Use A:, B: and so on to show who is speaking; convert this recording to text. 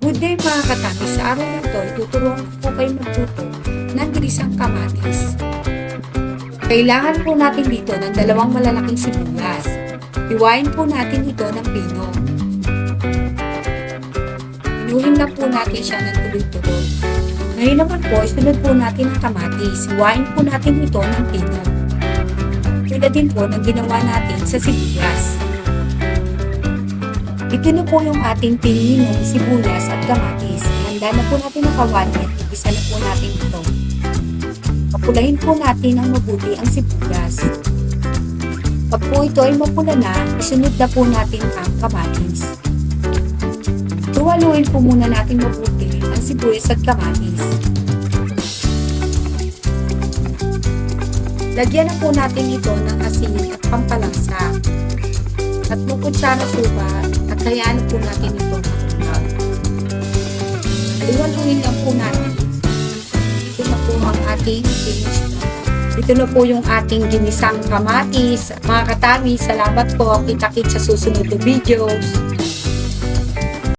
A: Good day mga katami, sa araw na ito, tuturuan ko po kayo magluto ng ginisang kamatis. Kailangan po natin dito ng 2 malalaking sibuyas. Hiwain po natin ito ng pino. Pinuhin na po natin siya ng tuloy-tuloy. Ngayon naman po, isunod po natin ang kamatis. Hiwain po natin ito ng pino. Tulad din po ng ginawa natin sa sibuyas. Ito na po yung ating pininong sibuyas at kamatis. Handa na po natin ang kawali at igisa na po natin ito. Papulahin po natin ng mabuti ang sibuyas. Pag po ito ay mapula na, isunod na po natin ang kamatis. Tuwaluin po muna natin mabuti ang sibuyas at kamatis. Lagyan na po natin ito ng asin at pampalasa. At kutsara suka at hayaan po natin ito makunag. Iwaluin lang po natin. Ito na po ang ating finished. Ito na po yung ating ginisang kamatis. Mga katami, salamat po. Kita-kits sa susunod na videos.